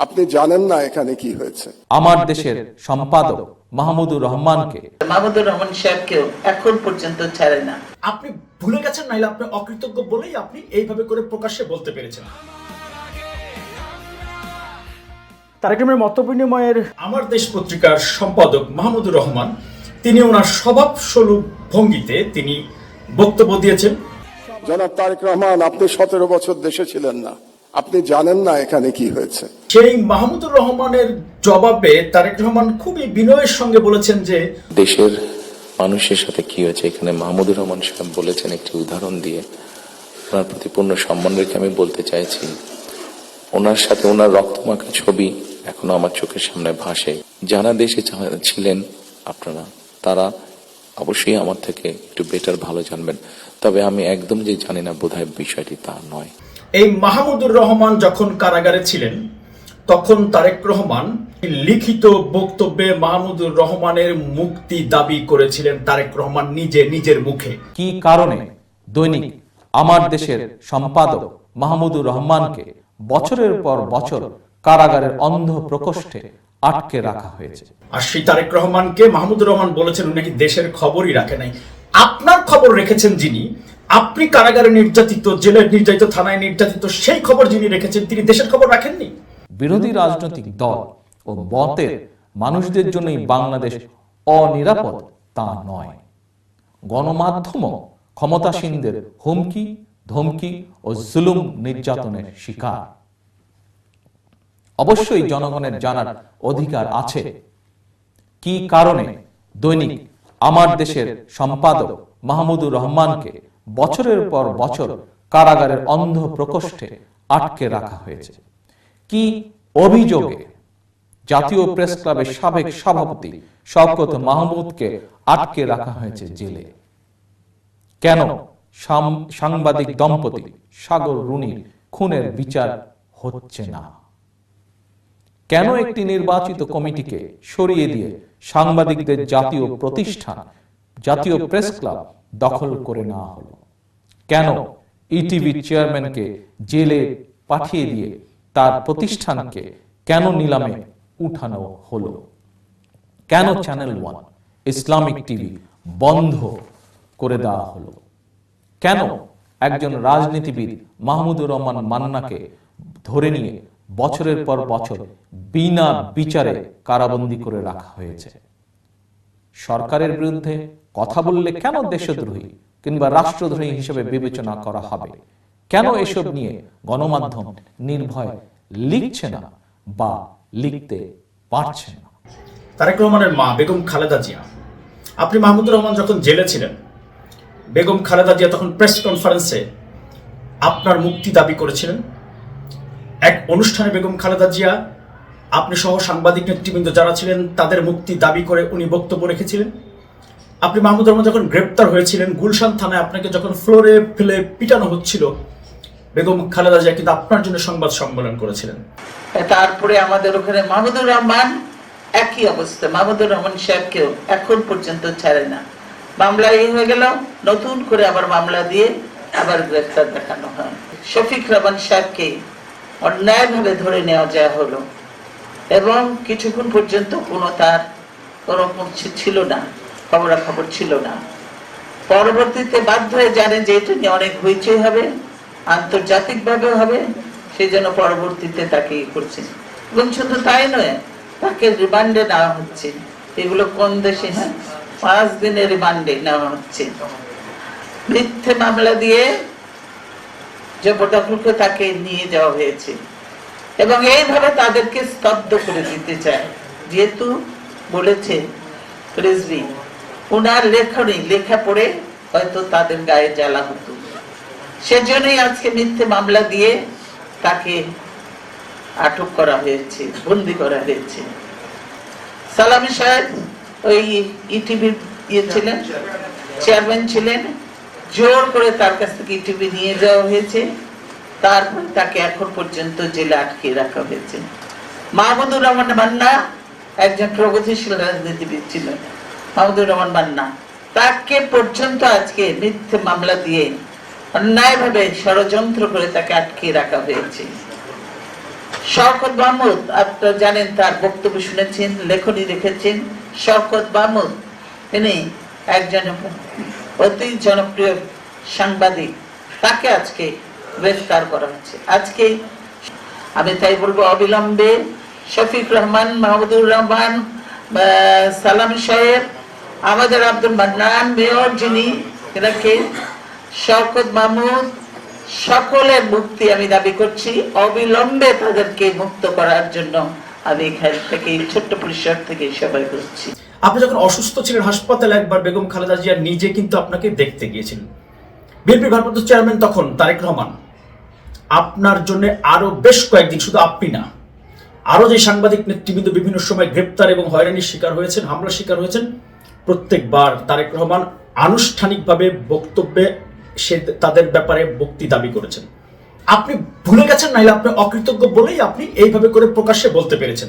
আপনি জানেন না এখানে কি হয়েছে। আমার দেশের সম্পাদক মাহমুদুর রহমানকে, মাহমুদুর রহমান সাহেবকেও এখন পর্যন্ত ছাড়ে না। আপনি ভুলে গেছেন, নাইলে আপনি অকৃতজ্ঞ বলেই আপনি এইভাবে করে প্রকাশ্যে বলতে পেরেছেন। তারেক রহমানের মত বিনিময়ের আমার দেশ পত্রিকার সম্পাদক মাহমুদুর রহমান তিনি ওনার স্বভাব সুলভ ভঙ্গিতে তিনি বক্তব্য দিয়েছেন। জনাব তারেক রহমান, আপনি 17 বছর দেশে ছিলেন না, আপনি জানেন না এখানে কি হয়েছে। সেই মাহমুদুর রহমানের জবাবে তারেক রহমান খুবই বিনয়ের সঙ্গে বলেছেন যে দেশের মানুষের সাথে কি হয়েছে এখানে মাহমুদুর রহমান সাহেব বলেছেন একটি উদাহরণ দিয়ে। ওনার প্রতি পূর্ণ সম্মান রেখে আমি বলতে চাইছি, ওনার সাথে ওনার রক্তমাখা ছবি এখনো আমার চোখের সামনে ভাসে। যারা দেশে ছিলেন আপনারা, তারা অবশ্যই আমার থেকে একটু বেটার ভালো জানবেন, তবে আমি একদম যে জানি না বোধহয় বিষয়টি তা নয়। এই মাহমুদুর রহমান যখন কারাগারে ছিলেন তখন তারেক রহমান লিখিত বক্তব্যে মাহমুদুর রহমানের মুক্তি দাবি করেছিলেন তারেক রহমান নিজের মুখে। কি কারণে দৈনিক আমার দেশের সম্পাদক মাহমুদুর রহমানকে বছরের পর বছর কারাগারের অন্ধ প্রকোষ্ঠে আটকে রাখা হয়েছে? আর সেই তারেক রহমানকে মাহমুদুর রহমান বলেছেন উনি নাকি দেশের খবরই রাখে নাই। আপনার খবর রেখেছেন যিনি, আপনি কারাগারে নির্যাতিত, জেলে নির্যাতিত, থানায় নির্যাতিত, সেই খবর যিনি রেখেছেন তিনি দেশের খবর রাখেননি। বিরোধী রাজনৈতিক দল ও মতের মানুষদের জন্যই বাংলাদেশ অনিরাপদ তা নয়। গণমাধ্যমও ক্ষমতাসীনদের হুমকি ধমকি ও জুলুম নির্যাতনের শিকার। অবশ্যই জনগণের জানার অধিকার আছে কি কারণে দৈনিক আমার দেশের সম্পাদক মাহমুদুর রহমানকে বছরের পর বছর কারাগারের অন্ধ প্রকোষ্ঠে আটকে রাখা হয়েছে। কি অভিযোগে জাতীয় প্রেস ক্লাবের সাবেক সভাপতি শওকত মাহমুদকে আটকে রাখা হয়েছে জেলে? কেন সাংবাদিক দম্পতি সাগর রুনির খুনের বিচার হচ্ছে না? কেন একটি নির্বাচিত কমিটিকে সরিয়ে দিয়ে সাংবাদিকদের জাতীয় প্রতিষ্ঠান জাতীয় প্রেস ক্লাব দখল করে নেওয়া হলো? কেন ইটিভি চেয়ারম্যানকে জেলে পাঠিয়ে দিয়ে তার প্রতিষ্ঠানকে কেন নিলামে উঠানো হলো? কেন চ্যানেল 1 ইসলামিক টিভি বন্ধ করে দেওয়া হলো? কেন একজন রাজনীতিবিদ মাহমুদুর রহমান মান্নাকে ধরে নিয়ে বছরের পর বছর বিনা বিচারে কারাবন্দী করে রাখা হয়েছে? সরকারের বিরুদ্ধে কথা বললে কেন দেশদ্রোহী কিংবা রাষ্ট্রদ্রোহী হিসেবে বিবেচনা করা হবে? কেন এসব নিয়ে গণমাধ্যম নির্ভয় লিখছে না বা লিখতে পারছে না? তারেক রহমানের মা বেগম খালেদা জিয়া, আপনি মাহমুদুর রহমান যখন জেলে ছিলেন, বেগম খালেদা জিয়া তখন প্রেস কনফারেন্সে আপনার মুক্তি দাবি করেছিলেন। এক অনুষ্ঠানে বেগম খালেদা জিয়া, আপনি সহ সাংবাদিক নেতৃবৃন্দ যারা ছিলেন তাদের মুক্তি দাবি করে উনি বক্তব্য রেখেছিলেন। আপনি মাহমুদুর রহমান যখন গ্রেপ্তার হয়েছিলেন, গুলশান থানায় আপনাকে যখন ফ্লোরে ফেলে পিটানো হচ্ছিল, বেগম খালেদা জিয়া কিন্তু আপনার জন্য সংবাদ সম্মেলন করেছিলেন। তারপরে আমাদের ওখানে মাহমুদুর রহমান একই অবস্থা, মাহমুদুর রহমান সাহেবকেও এখন পর্যন্ত ছাড়ে না। মামলা হয়ে গেল, নতুন করে আবার মামলা দিয়ে আবার গ্রেফতার দেখানো হয়। শফিক রহমান সাহেবকে অন্যায়ভাবে ধরে নেওয়া যায় হলো এবং কিছুক্ষণ পর্যন্ত তার কোনো ছিল না, খবরাখবর ছিল না। পরবর্তীতে বাধ্য হয়ে জানেন যে এটা নিয়ে অনেক হইচই হবে, আন্তর্জাতিকভাবে হবে, সেই জন্য পরবর্তীতে তাকে করছে। এবং শুধু তাই নয়, তাকে রিমান্ডে নেওয়া হচ্ছে। এগুলো কোন দেশে? হ্যাঁ, 5 দিনের রিমান্ডে নেওয়া হচ্ছে। মিথ্যে মামলা দিয়ে জবরদখলকে তাকে নিয়ে যাওয়া হয়েছে এবং এইভাবে তাদেরকে স্তব্ধ করে দিতে চায়। যেহেতু বলেছে রিজভী, ওনার লেখা পড়ে হয়তো তাদের গায়ে জ্বালা হতো, সেজন্যই আজকে মিথ্যে মামলা দিয়ে তাকে আটক করা হয়েছে, বন্দী করা হয়েছে। সালামি সাহেব ওই ইটিভির ছিলেন, চেয়ারম্যান ছিলেন, জোর করে তার কাছ থেকে ইটিভি নিয়ে যাওয়া হয়েছে, তারপর তাকে এখন পর্যন্ত জেলে আটকে রাখা হয়েছে। মাহমুদুর রহমান মান্না একজন প্রগতিশীল রাজনীতিবিদ ছিলেন। মাহমুদুর রহমান মান্না, তাকে পর্যন্ত আজকে মিথ্যে মামলা দিয়ে অন্যায়ভাবে ষড়যন্ত্র করে তাকে আটকে রাখা হয়েছে। শওকত মাহমুদ, আপনারা জানেন, তার বক্তব্য শুনেছেন, লেখনী লিখেছেন। শওকত মাহমুদ তিনি একজন অতি জনপ্রিয় সাংবাদিক, তাকে আজকে গ্রেফতার করা হচ্ছে। আজকে আমি তাই বলবো, অবিলম্বে শফিক রহমান, মাহমুদুর রহমান, সালাম সাহেব, আমাদের আব্দুল মান্নান মেয়র যিনি, এনাকে, শওকত মাহমুদ, সকলের মুক্তি আমি দাবি করছি। অবিলম্বে তাদেরকে মুক্ত করার জন্য আমি এখান থেকে, ছোট্ট পরিসর থেকে সবাই করছি। আপনি যখন অসুস্থ ছিলেন হাসপাতালে, একবার বেগম খালেদা জিয়া নিজে কিন্তু আপনাকে দেখতে গিয়েছিলেন। বিএনপি ভারপ্রাপ্ত চেয়ারম্যান তখন তারেক রহমান আপনার জন্য আরো বেশ কয়েকদিন, শুধু আপনি না, আরো যে সাংবাদিক নেতৃবৃন্দ বিভিন্ন সময় গ্রেপ্তার এবং হয়রানির শিকার হয়েছেন, হামলার শিকার হয়েছেন, প্রত্যেকবার তারেক রহমান আনুষ্ঠানিকভাবে বক্তব্যে সে তাদের ব্যাপারে মুক্তি দাবি করেছেন। আপনি ভুলে গেছেন, নাইলে আপনি অকৃতজ্ঞ বলেই আপনি এইভাবে করে প্রকাশ্যে বলতে পেরেছেন।